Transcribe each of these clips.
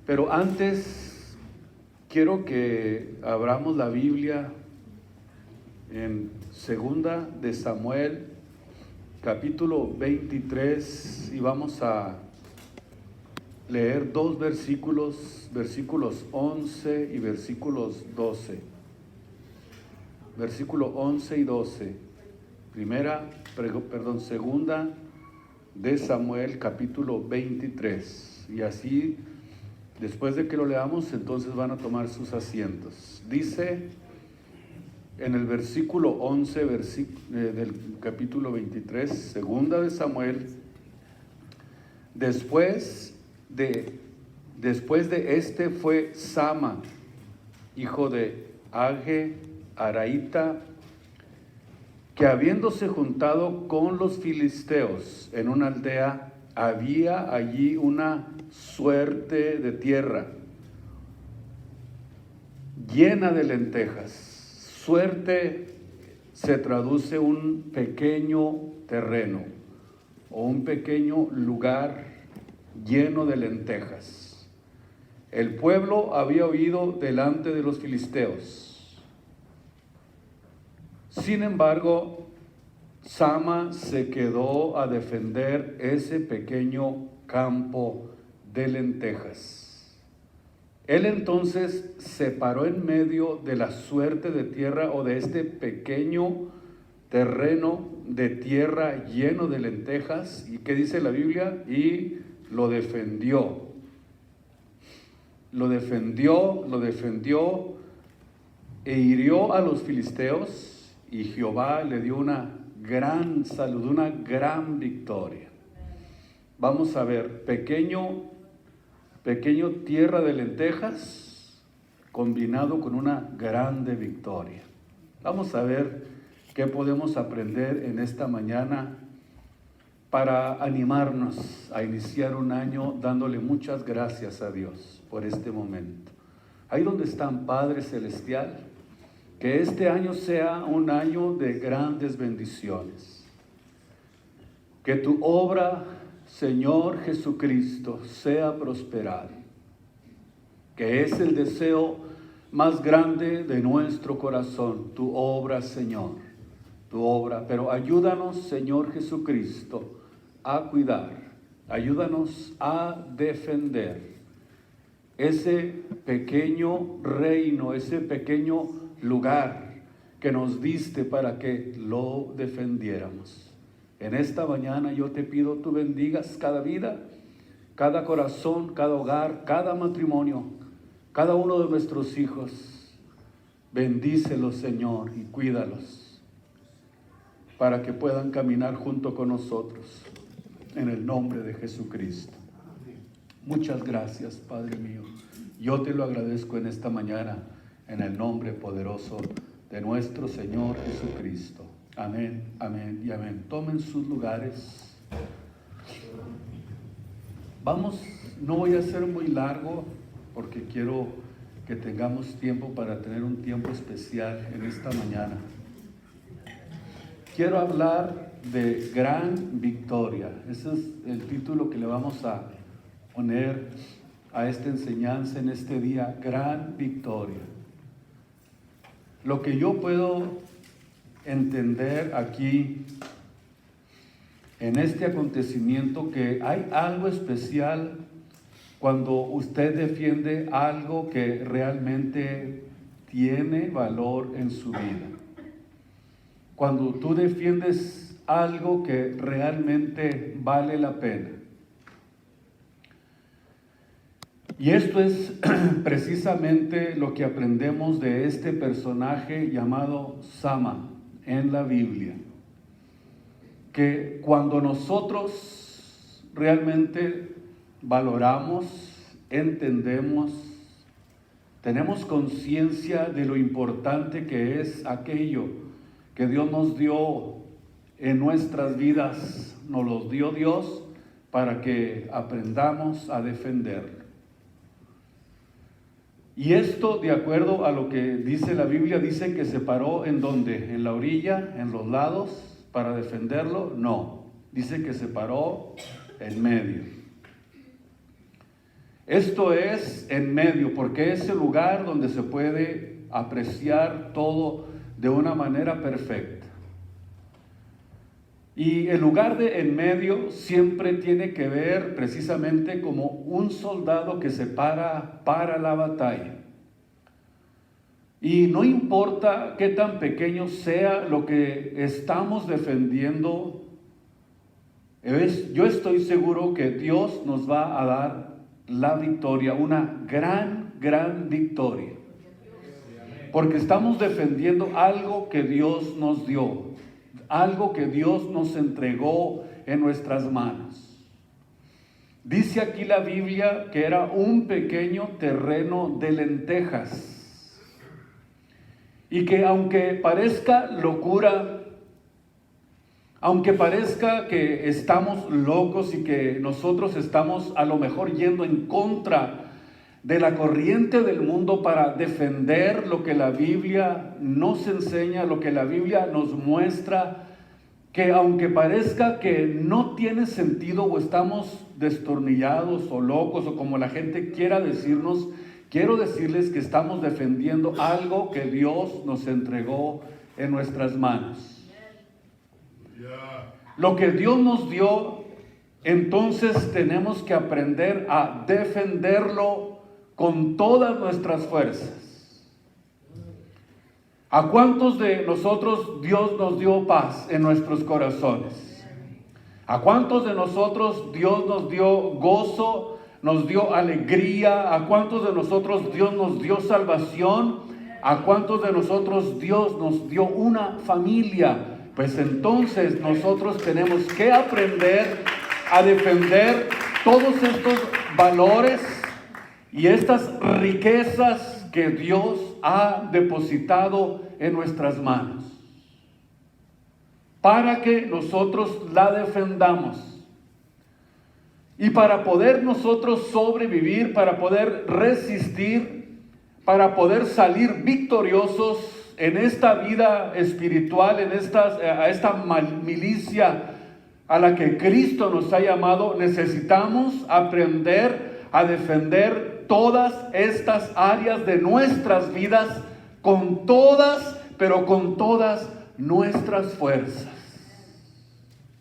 Pero antes quiero que abramos la Biblia en Segunda de Samuel, capítulo 23, y vamos a leer dos versículos, versículos 11 y versículos 12. Versículo 11 y 12. Segunda de Samuel, capítulo 23. Y así, después de que lo leamos, entonces van a tomar sus asientos. Dice en el versículo 11 del capítulo 23, segunda de Samuel: después de este fue Sama, hijo de Age Araíta, que habiéndose juntado con los filisteos en una aldea, había allí una suerte de tierra llena de lentejas. Suerte se traduce un pequeño terreno o un pequeño lugar lleno de lentejas. El pueblo había huido delante de los filisteos. Sin embargo, Sama se quedó a defender ese pequeño campo de lentejas. Él entonces se paró en medio de la suerte de tierra o de este pequeño terreno de tierra lleno de lentejas. ¿Y qué dice la Biblia? Y lo defendió. Lo defendió e hirió a los filisteos. Y Jehová le dio una gran salud, una gran victoria. Vamos a ver, pequeño tierra de lentejas combinado con una grande victoria. Vamos a ver qué podemos aprender en esta mañana para animarnos a iniciar un año dándole muchas gracias a Dios por este momento. Ahí donde están, Padre Celestial, que este año sea un año de grandes bendiciones. Que tu obra, Señor Jesucristo, sea prosperada. Que es el deseo más grande de nuestro corazón, tu obra, Señor, tu obra. Pero ayúdanos, Señor Jesucristo, a cuidar. Ayúdanos a defender ese pequeño reino, ese pequeño lugar que nos diste para que lo defendiéramos. En esta mañana yo te pido tú bendigas cada vida, cada corazón, cada hogar, cada matrimonio, cada uno de nuestros hijos. Bendícelos, Señor, y cuídalos para que puedan caminar junto con nosotros en el nombre de Jesucristo. Muchas gracias, Padre mío. Yo te lo agradezco en esta mañana, en el nombre poderoso de nuestro Señor Jesucristo. Amén, amén y amén. Tomen sus lugares. No voy a ser muy largo porque quiero que tengamos tiempo para tener un tiempo especial en esta mañana. Quiero hablar de gran victoria. Ese es el título que le vamos a poner a esta enseñanza en este día, gran victoria. Lo que yo puedo entender aquí en este acontecimiento, que hay algo especial cuando usted defiende algo que realmente tiene valor en su vida. Cuando tú defiendes algo que realmente vale la pena. Y esto es precisamente lo que aprendemos de este personaje llamado Sama en la Biblia. Que cuando nosotros realmente valoramos, entendemos, tenemos conciencia de lo importante que es aquello que Dios nos dio en nuestras vidas, nos lo dio Dios para que aprendamos a defenderlo. Y esto, de acuerdo a lo que dice la Biblia, dice que se paró ¿en dónde? ¿En la orilla? ¿En los lados? ¿Para defenderlo? No. Dice que se paró en medio. Esto es en medio, porque es el lugar donde se puede apreciar todo de una manera perfecta. Y el lugar de en medio siempre tiene que ver precisamente como un soldado que se para la batalla. Y no importa qué tan pequeño sea lo que estamos defendiendo, yo estoy seguro que Dios nos va a dar la victoria, una gran victoria. Porque estamos defendiendo algo que Dios nos dio, algo que Dios nos entregó en nuestras manos. Dice aquí la Biblia que era un pequeño terreno de lentejas. Y que aunque parezca locura, aunque parezca que estamos locos y que nosotros estamos a lo mejor yendo en contra de la corriente del mundo para defender lo que la Biblia nos enseña, lo que la Biblia nos muestra, que aunque parezca que no tiene sentido o estamos destornillados o locos o como la gente quiera decirnos, quiero decirles que estamos defendiendo algo que Dios nos entregó en nuestras manos. Lo que Dios nos dio, entonces tenemos que aprender a defenderlo con todas nuestras fuerzas. ¿A cuántos de nosotros Dios nos dio paz en nuestros corazones? ¿A cuántos de nosotros Dios nos dio gozo, nos dio alegría? ¿A cuántos de nosotros Dios nos dio salvación? ¿A cuántos de nosotros Dios nos dio una familia? Pues entonces nosotros tenemos que aprender a defender todos estos valores y estas riquezas que Dios ha depositado en nuestras manos, para que nosotros la defendamos. Y para poder nosotros sobrevivir, para poder resistir, para poder salir victoriosos en esta vida espiritual, a esta milicia a la que Cristo nos ha llamado, necesitamos aprender a defender todas estas áreas de nuestras vidas con todas, pero con todas nuestras fuerzas.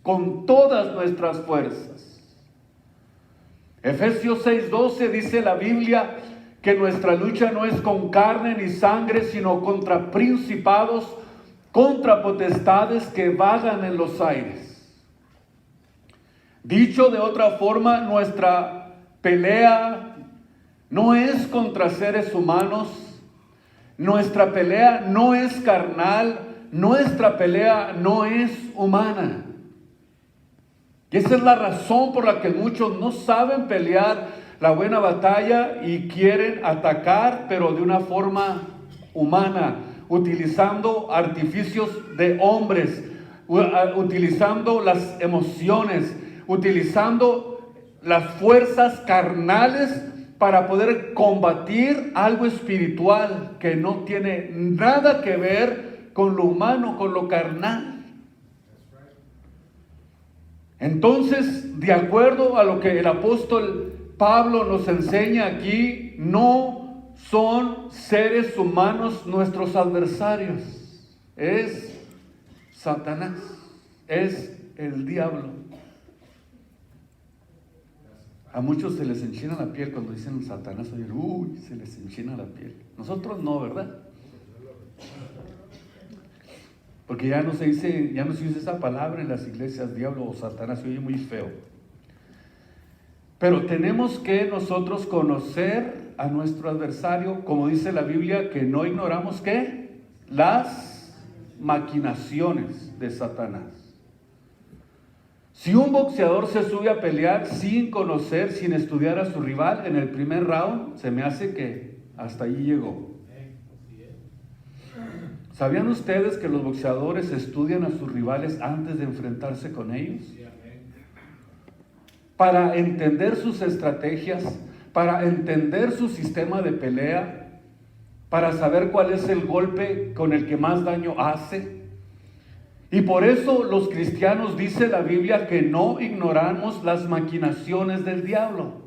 Con todas nuestras fuerzas. Efesios 6:12 dice la Biblia que nuestra lucha no es con carne ni sangre, sino contra principados, contra potestades que vagan en los aires. Dicho de otra forma, nuestra pelea no es contra seres humanos, nuestra pelea no es carnal, nuestra pelea no es humana. Y esa es la razón por la que muchos no saben pelear la buena batalla y quieren atacar, pero de una forma humana, utilizando artificios de hombres, utilizando las emociones, utilizando las fuerzas carnales para poder combatir algo espiritual que no tiene nada que ver con lo humano, con lo carnal. Entonces, de acuerdo a lo que el apóstol Pablo nos enseña aquí, no son seres humanos nuestros adversarios. Es Satanás, es el diablo. A muchos se les enchina la piel cuando dicen Satanás, oye, se les enchina la piel. Nosotros no, ¿verdad? Porque ya no se usa esa palabra en las iglesias, diablo o Satanás, se oye muy feo. Pero tenemos que nosotros conocer a nuestro adversario, como dice la Biblia, que no ignoramos ¿qué? Las maquinaciones de Satanás. Si un boxeador se sube a pelear sin conocer, sin estudiar a su rival en el primer round, se me hace que hasta allí llegó. ¿Sabían ustedes que los boxeadores estudian a sus rivales antes de enfrentarse con ellos? Para entender sus estrategias, para entender su sistema de pelea, para saber cuál es el golpe con el que más daño hace. Y por eso los cristianos, dice la Biblia, que no ignoramos las maquinaciones del diablo.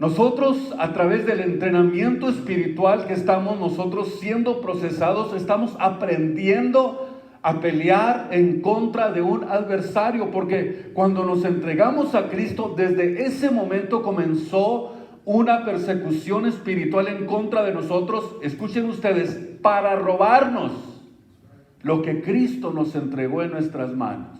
Nosotros, a través del entrenamiento espiritual que estamos nosotros siendo procesados, estamos aprendiendo a pelear en contra de un adversario, porque cuando nos entregamos a Cristo, desde ese momento comenzó una persecución espiritual en contra de nosotros, escuchen ustedes, para robarnos lo que Cristo nos entregó en nuestras manos.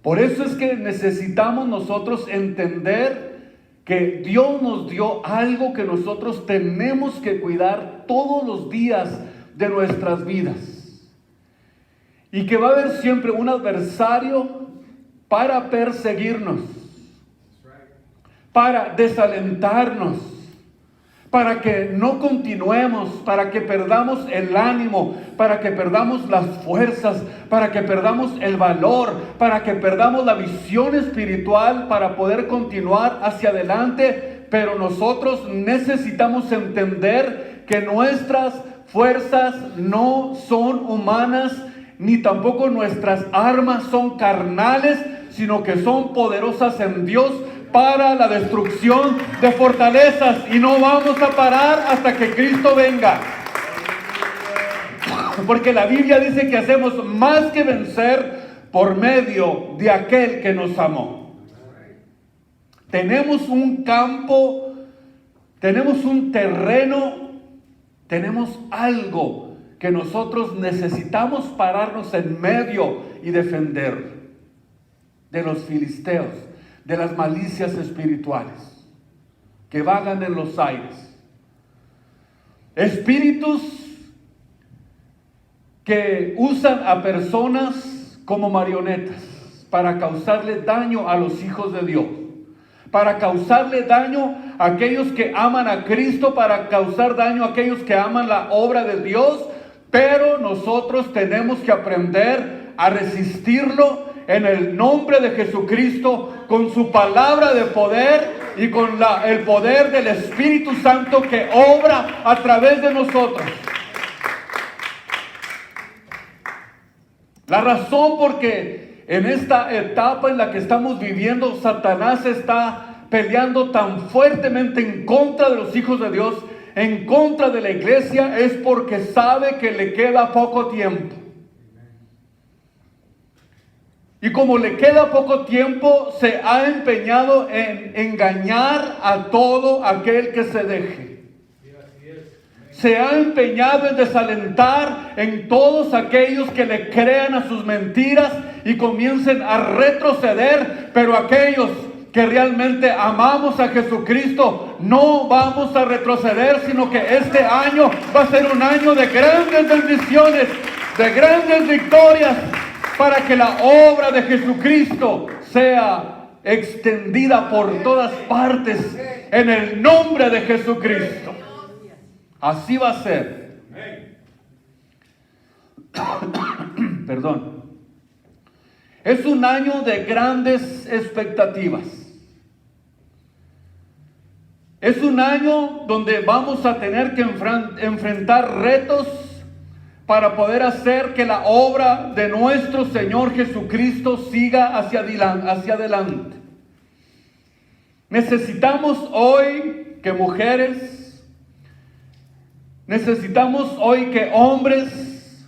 Por eso es que necesitamos nosotros entender que Dios nos dio algo que nosotros tenemos que cuidar todos los días de nuestras vidas. Y que va a haber siempre un adversario para perseguirnos, para desalentarnos, para que no continuemos, para que perdamos el ánimo, para que perdamos las fuerzas, para que perdamos el valor, para que perdamos la visión espiritual para poder continuar hacia adelante. Pero nosotros necesitamos entender que nuestras fuerzas no son humanas, ni tampoco nuestras armas son carnales, sino que son poderosas en Dios para la destrucción de fortalezas, y no vamos a parar hasta que Cristo venga. Porque la Biblia dice que hacemos más que vencer por medio de aquel que nos amó. Tenemos un campo, tenemos un terreno, tenemos algo que nosotros necesitamos pararnos en medio y defender de los filisteos, de las malicias espirituales que vagan en los aires. Espíritus que usan a personas como marionetas para causarle daño a los hijos de Dios, para causarle daño a aquellos que aman a Cristo, para causar daño a aquellos que aman la obra de Dios. Pero nosotros tenemos que aprender a resistirlo en el nombre de Jesucristo, con su palabra de poder y con el poder del Espíritu Santo que obra a través de nosotros. La razón porque en esta etapa en la que estamos viviendo, Satanás está peleando tan fuertemente en contra de los hijos de Dios, en contra de la iglesia, es porque sabe que le queda poco tiempo. Y como le queda poco tiempo, se ha empeñado en engañar a todo aquel que se deje. Se ha empeñado en desalentar en todos aquellos que le crean a sus mentiras y comiencen a retroceder. Pero aquellos que realmente amamos a Jesucristo, no vamos a retroceder, sino que este año va a ser un año de grandes bendiciones, de grandes victorias, para que la obra de Jesucristo sea extendida por todas partes en el nombre de Jesucristo. Así va a ser. Perdón. Es un año de grandes expectativas. Es un año donde vamos a tener que enfrentar retos para poder hacer que la obra de nuestro Señor Jesucristo siga hacia adelante. Necesitamos hoy que mujeres, necesitamos hoy que hombres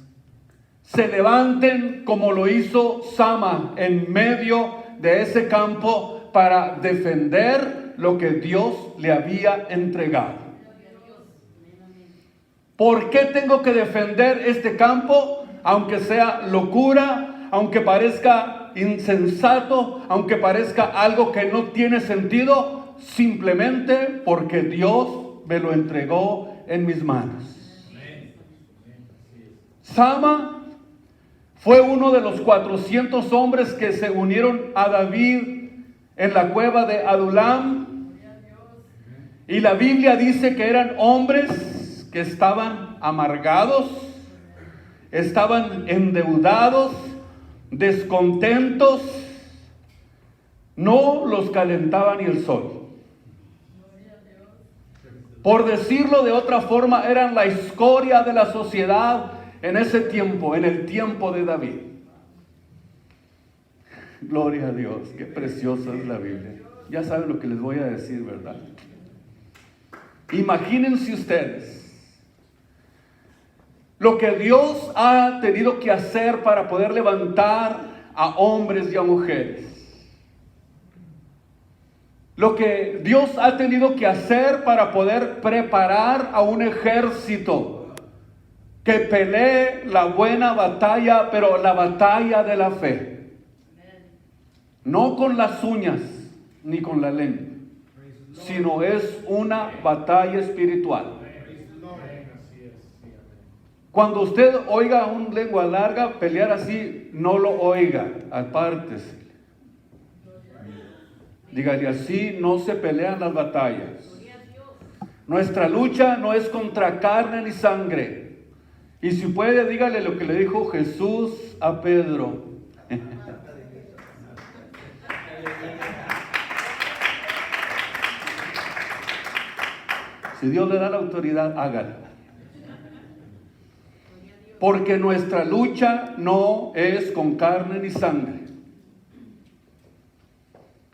se levanten como lo hizo Sama en medio de ese campo para defender lo que Dios le había entregado. ¿Por qué tengo que defender este campo? Aunque sea locura, aunque parezca insensato, aunque parezca algo que no tiene sentido, simplemente porque Dios me lo entregó en mis manos. Sama fue uno de los 400 hombres que se unieron a David en la cueva de Adulam. Y la Biblia dice que eran hombres que estaban amargados, estaban endeudados, descontentos. No los calentaba ni el sol. Por decirlo de otra forma, eran la escoria de la sociedad en ese tiempo, en el tiempo de David. Gloria a Dios, qué preciosa es la Biblia. Ya saben lo que les voy a decir, ¿verdad? Imagínense ustedes lo que Dios ha tenido que hacer para poder levantar a hombres y a mujeres. Lo que Dios ha tenido que hacer para poder preparar a un ejército que pelee la buena batalla, pero la batalla de la fe. No con las uñas ni con la lengua, sino es una batalla espiritual. Cuando usted oiga a un lengua larga pelear así, no lo oiga, apártese. Dígale, así no se pelean las batallas. Nuestra lucha no es contra carne ni sangre. Y si puede, dígale lo que le dijo Jesús a Pedro. Si Dios le da la autoridad, hágalo. Porque nuestra lucha no es con carne ni sangre.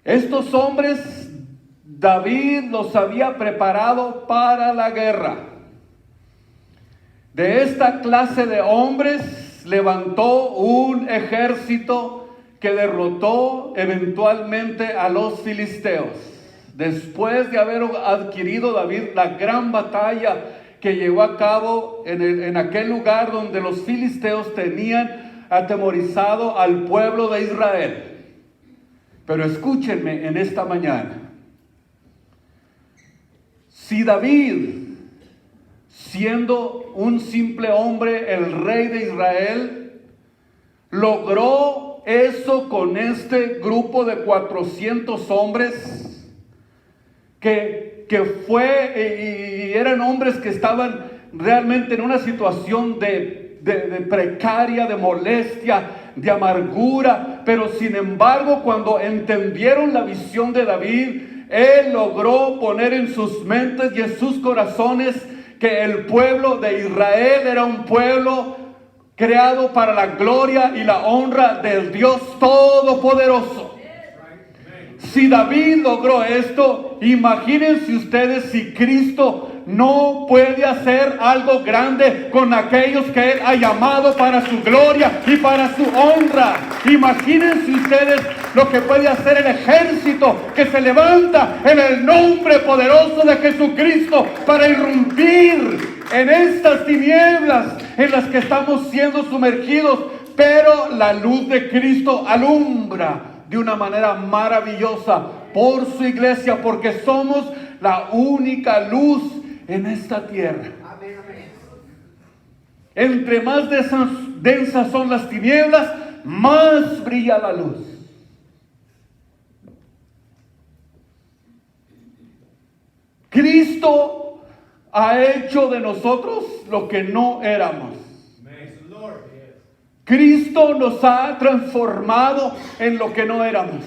Estos hombres, David los había preparado para la guerra. De esta clase de hombres levantó un ejército que derrotó eventualmente a los filisteos. Después de haber adquirido David la gran batalla que llevó a cabo en aquel lugar donde los filisteos tenían atemorizado al pueblo de Israel. Pero escúchenme en esta mañana. Si David, siendo un simple hombre, el rey de Israel, logró eso con este grupo de 400 hombres, que fue, y eran hombres que estaban realmente en una situación de precaria, de molestia, de amargura, pero sin embargo, cuando entendieron la visión de David, él logró poner en sus mentes y en sus corazones que el pueblo de Israel era un pueblo creado para la gloria y la honra del Dios Todopoderoso. Si David logró esto, imagínense ustedes si Cristo no puede hacer algo grande con aquellos que Él ha llamado para su gloria y para su honra. Imagínense ustedes lo que puede hacer el ejército que se levanta en el nombre poderoso de Jesucristo para irrumpir en estas tinieblas en las que estamos siendo sumergidos, pero la luz de Cristo alumbra de una manera maravillosa por su iglesia, porque somos la única luz en esta tierra. Entre más densas son las tinieblas, más brilla la luz. Cristo ha hecho de nosotros lo que no éramos. Cristo nos ha transformado en lo que no éramos.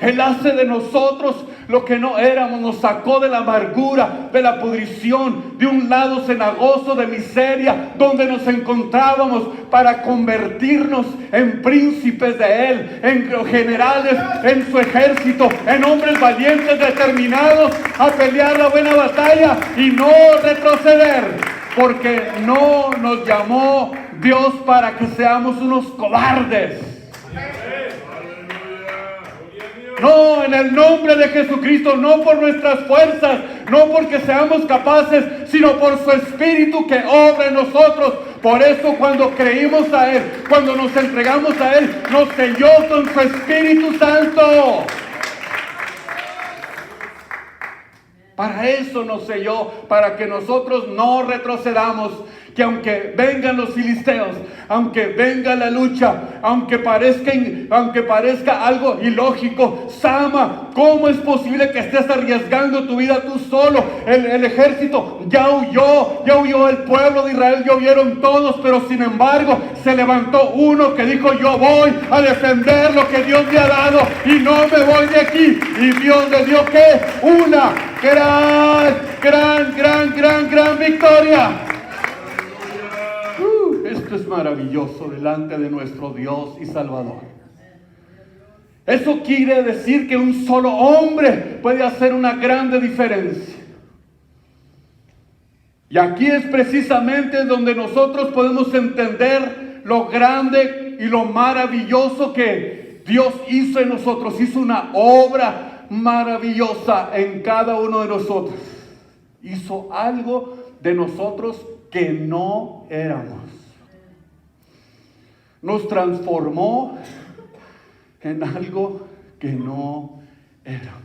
Él hace de nosotros lo que no éramos. Nos sacó de la amargura, de la pudrición, de un lado cenagoso de miseria donde nos encontrábamos, para convertirnos en príncipes de Él, en generales en su ejército, en hombres valientes determinados a pelear la buena batalla y no retroceder, porque no nos llamó Dios para que seamos unos cobardes. No, en el nombre de Jesucristo, no por nuestras fuerzas, no porque seamos capaces, sino por su Espíritu que obra en nosotros. Por eso cuando creímos a Él, cuando nos entregamos a Él, nos selló con su Espíritu Santo. Para eso nos selló, para que nosotros no retrocedamos. Que aunque vengan los filisteos, aunque venga la lucha, aunque parezca algo ilógico, Sama, ¿cómo es posible que estés arriesgando tu vida tú solo? El ejército ya huyó el pueblo de Israel, ya huyeron todos, pero sin embargo se levantó uno que dijo: yo voy a defender lo que Dios me ha dado y no me voy de aquí. Y Dios le dio ¿qué? Una gran victoria. Esto es maravilloso delante de nuestro Dios y Salvador. Eso quiere decir que un solo hombre puede hacer una grande diferencia. Y aquí es precisamente donde nosotros podemos entender lo grande y lo maravilloso que Dios hizo en nosotros. Hizo una obra maravillosa en cada uno de nosotros. Hizo algo de nosotros que no éramos. Nos transformó en algo que no éramos.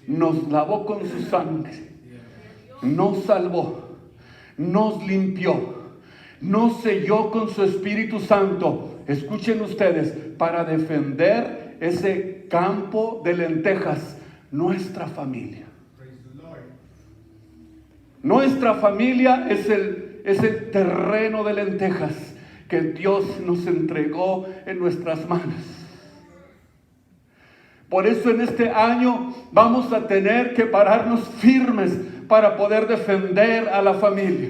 Nos lavó con su sangre, nos salvó, nos limpió, nos selló con su Espíritu Santo. Escuchen ustedes, para defender ese campo de lentejas, nuestra familia. Nuestra familia es el terreno de lentejas que Dios nos entregó en nuestras manos. Por eso en este año vamos a tener que pararnos firmes para poder defender a la familia.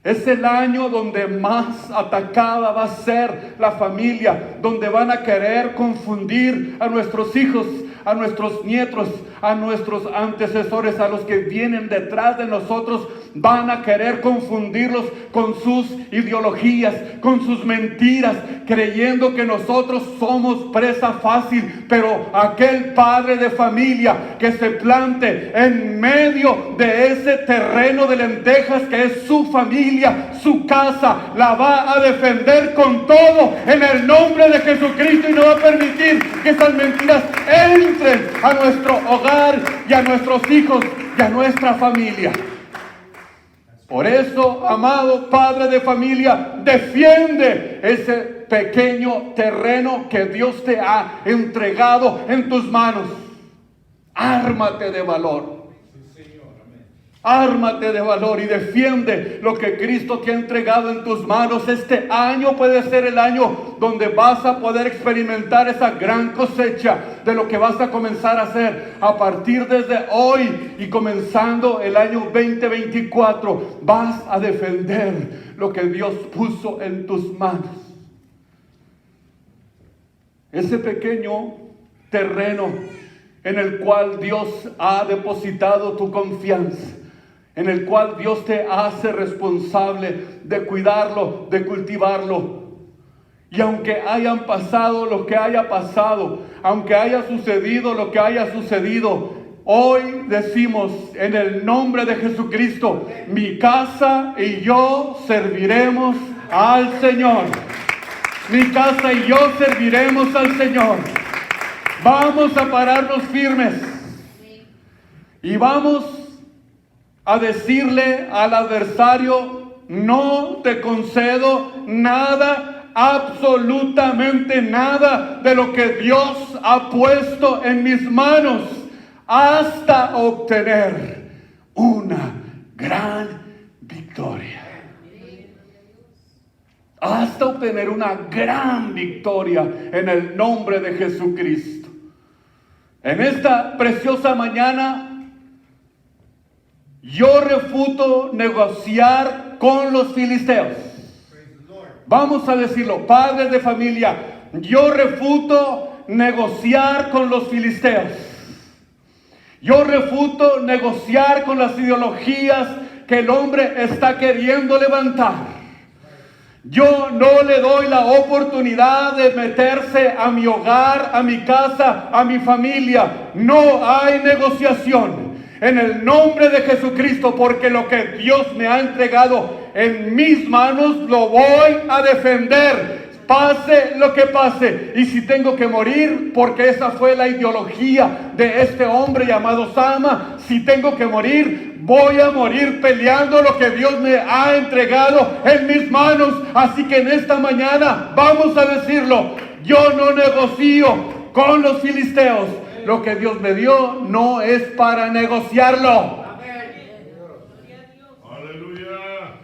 Es el año donde más atacada va a ser la familia, donde van a querer confundir a nuestros hijos, a nuestros nietos, a nuestros antecesores, a los que vienen detrás de nosotros. Van a querer confundirlos con sus ideologías, con sus mentiras, creyendo que nosotros somos presa fácil. Pero aquel padre de familia que se plante en medio de ese terreno de lentejas que es su familia, su casa, la va a defender con todo en el nombre de Jesucristo, y no va a permitir que esas mentiras entren a nuestro hogar y a nuestros hijos y a nuestra familia. Por eso, amado padre de familia, defiende ese pequeño terreno que Dios te ha entregado en tus manos. Ármate de valor. Ármate de valor y defiende lo que Cristo te ha entregado en tus manos. Este año puede ser el año donde vas a poder experimentar esa gran cosecha de lo que vas a comenzar a hacer a partir desde hoy y comenzando el año 2024. Vas a defender lo que Dios puso en tus manos. Ese pequeño terreno en el cual Dios ha depositado tu confianza, en el cual Dios te hace responsable de cuidarlo, de cultivarlo. Y aunque hayan pasado lo que haya pasado, aunque haya sucedido lo que haya sucedido, hoy decimos en el nombre de Jesucristo: mi casa y yo serviremos al Señor. Mi casa y yo serviremos al Señor. Vamos a pararnos firmes y vamos a decirle al adversario: no te concedo nada, absolutamente nada de lo que Dios ha puesto en mis manos, hasta obtener una gran victoria. Hasta obtener una gran victoria en el nombre de Jesucristo. En esta preciosa mañana, yo refuto negociar con los filisteos. Vamos a decirlo, padres de familia, yo refuto negociar con los filisteos. Yo refuto negociar con las ideologías que el hombre está queriendo levantar. Yo no le doy la oportunidad de meterse a mi hogar, a mi casa, a mi familia. No hay negociación. En el nombre de Jesucristo, porque lo que Dios me ha entregado en mis manos lo voy a defender, pase lo que pase. Y si tengo que morir, porque esa fue la ideología de este hombre llamado Sama, si tengo que morir, voy a morir peleando lo que Dios me ha entregado en mis manos. Así que en esta mañana vamos a decirlo: yo no negocio con los filisteos. Lo que Dios me dio no es para negociarlo. Aleluya.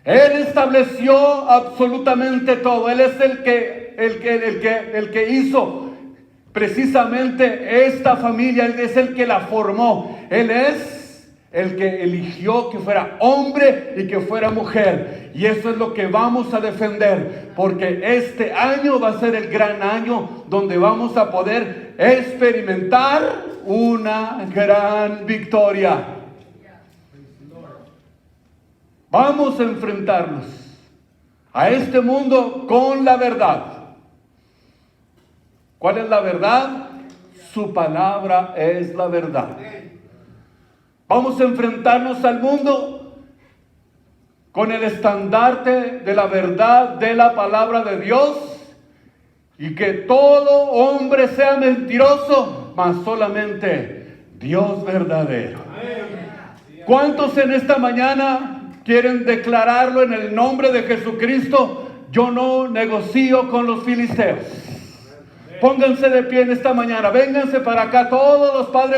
Él estableció absolutamente todo. Él es el que hizo precisamente esta familia. Él es el que la formó. Él es el que eligió que fuera hombre y que fuera mujer. Y eso es lo que vamos a defender, porque este año va a ser el gran año donde vamos a poder experimentar una gran victoria. Vamos a enfrentarnos a este mundo con la verdad. ¿Cuál es la verdad? Su palabra es la verdad. Vamos a enfrentarnos al mundo con el estandarte de la verdad de la palabra de Dios, y que todo hombre sea mentiroso, mas solamente Dios verdadero. ¿Cuántos en esta mañana quieren declararlo en el nombre de Jesucristo? Yo no negocio con los filisteos. Pónganse de pie en esta mañana. Vénganse para acá todos los padres.